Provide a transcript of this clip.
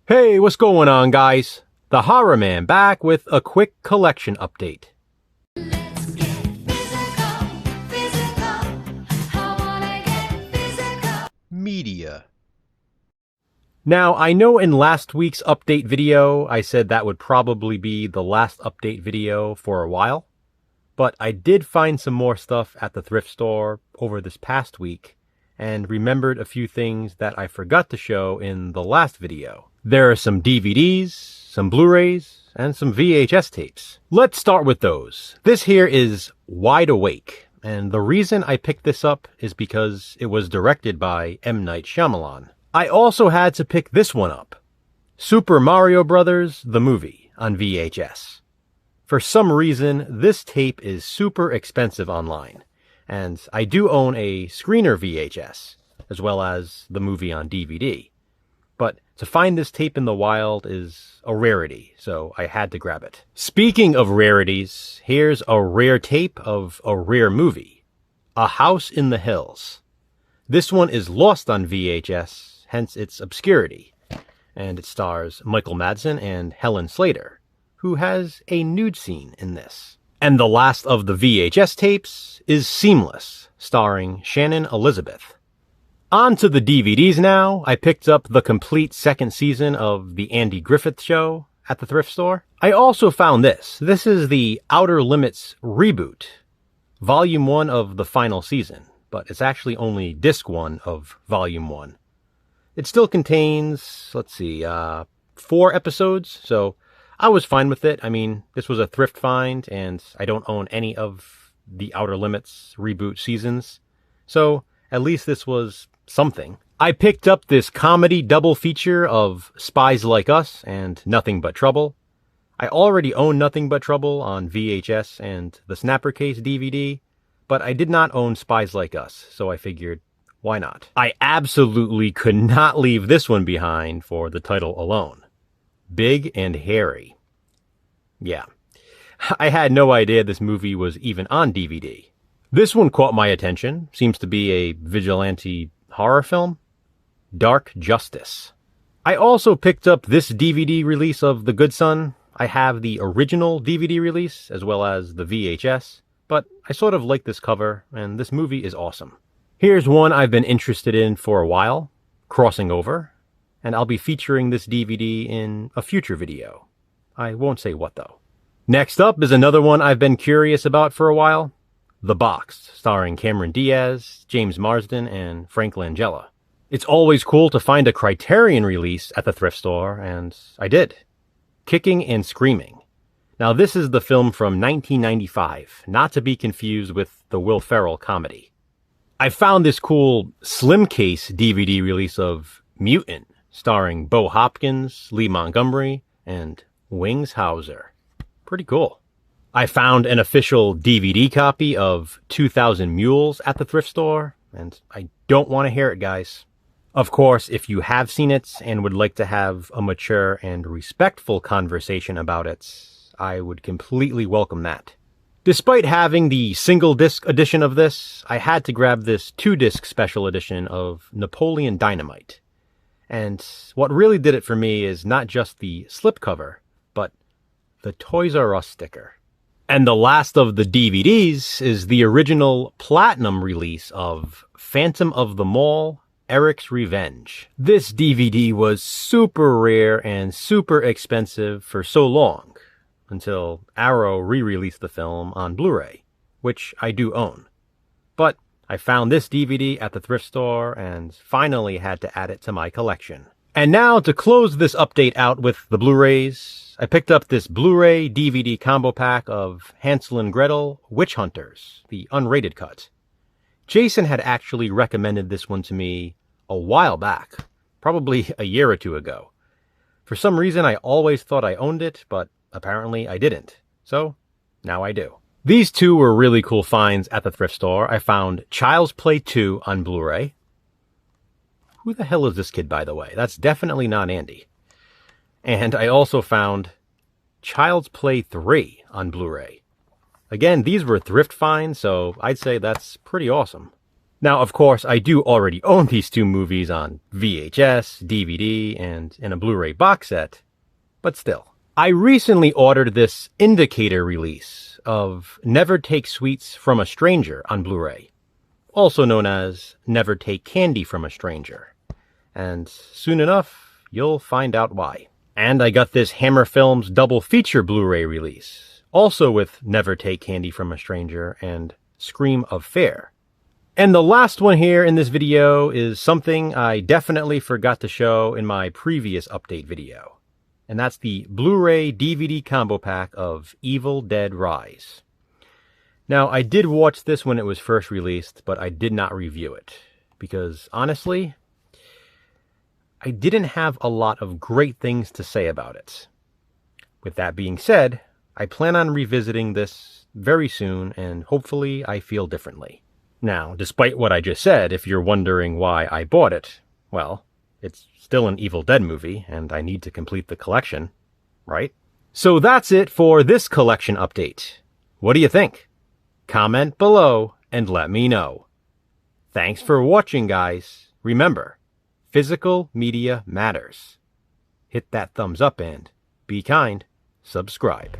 Hey, what's going on, guys? The Horror Man back with a quick collection update. Let's get physical, physical. I wanna get physical. Media. Now, I know in last week's update video, I said that would probably be the last update video for a while, but I did find some more stuff at the thrift store over this past week and remembered a few things that I forgot to show in the last video. There are some DVDs, some Blu-rays, and some VHS tapes. Let's start with those. This here is Wide Awake, and the reason I picked this up is because it was directed by M. Night Shyamalan. I also had to pick this one up, Super Mario Bros. The movie on VHS. For some reason, this tape is super expensive online, and I do own a screener VHS, as well as the movie on DVD. But to find this tape in the wild is a rarity, so I had to grab it. Speaking of rarities, here's a rare tape of a rare movie, A House in the Hills. This one is lost on VHS, hence its obscurity, and it stars Michael Madsen and Helen Slater, who has a nude scene in this. And the last of the VHS tapes is Seamless, starring Shannon Elizabeth. On to the DVDs now. I picked up the complete second season of The Andy Griffith Show at the thrift store. I also found this. This is the Outer Limits reboot, Volume 1 of the final season, but it's actually only Disc 1 of Volume 1. It still contains, 4 episodes, so I was fine with it. I mean, this was a thrift find, and I don't own any of the Outer Limits reboot seasons, so at least this was something. I picked up this comedy double feature of Spies Like Us and Nothing But Trouble. I already own Nothing But Trouble on VHS and the Snapper Case DVD, but I did not own Spies Like Us, so I figured, why not? I absolutely could not leave this one behind for the title alone. Big and Hairy. Yeah, I had no idea this movie was even on DVD. This one caught my attention. Seems to be a vigilante horror film, Dark Justice. I also picked up this DVD release of The Good Son. I have the original DVD release as well as the VHS, but I sort of like this cover, and this movie is awesome. Here's one I've been interested in for a while, Crossing Over, and I'll be featuring this DVD in a future video. I won't say what though. Next up is another one I've been curious about for a while, The Box, starring Cameron Diaz, James Marsden, and Frank Langella. It's always cool to find a Criterion release at the thrift store, and I did. Kicking and Screaming. Now this is the film from 1995, not to be confused with the Will Ferrell comedy. I found this cool slim case DVD release of Mutant, starring Bo Hopkins, Lee Montgomery, and Wings Hauser. Pretty cool. I found an official DVD copy of 2000 Mules at the thrift store, and I don't want to hear it, guys. Of course, if you have seen it and would like to have a mature and respectful conversation about it, I would completely welcome that. Despite having the single disc edition of this, I had to grab this 2-disc special edition of Napoleon Dynamite. And what really did it for me is not just the slipcover, but the Toys R Us sticker. And the last of the DVDs is the original Platinum release of Phantom of the Mall, Eric's Revenge. This DVD was super rare and super expensive for so long, until Arrow re-released the film on Blu-ray, which I do own. But I found this DVD at the thrift store and finally had to add it to my collection. And now to close this update out with the Blu-rays, I picked up this Blu-ray DVD combo pack of Hansel and Gretel Witch Hunters, the unrated cut. Jason had actually recommended this one to me a while back, probably a year or two ago. For some reason, I always thought I owned it, but apparently I didn't. So now I do. These two were really cool finds at the thrift store. I found Child's Play 2 on Blu-ray. Who the hell is this kid, by the way? That's definitely not Andy. And I also found Child's Play 3 on Blu-ray. Again, these were thrift finds, so I'd say that's pretty awesome. Now, of course, I do already own these two movies on VHS, DVD, and in a Blu-ray box set, but still. I recently ordered this indicator release of Never Take Sweets from a Stranger on Blu-ray, also known as Never Take Candy from a Stranger, and soon enough, you'll find out why. And I got this Hammer Films double feature Blu-ray release, also with Never Take Candy from a Stranger and Scream of Fear. And the last one here in this video is something I definitely forgot to show in my previous update video. And that's the Blu-ray DVD combo pack of Evil Dead Rise. Now, I did watch this when it was first released, but I did not review it. Because, honestly, I didn't have a lot of great things to say about it. With that being said, I plan on revisiting this very soon, and hopefully I feel differently. Now, despite what I just said, if you're wondering why I bought it, well, it's still an Evil Dead movie, and I need to complete the collection, right? So that's it for this collection update. What do you think? Comment below and let me know. Thanks for watching, guys. Remember, physical media matters. Hit that thumbs up and, be kind, subscribe.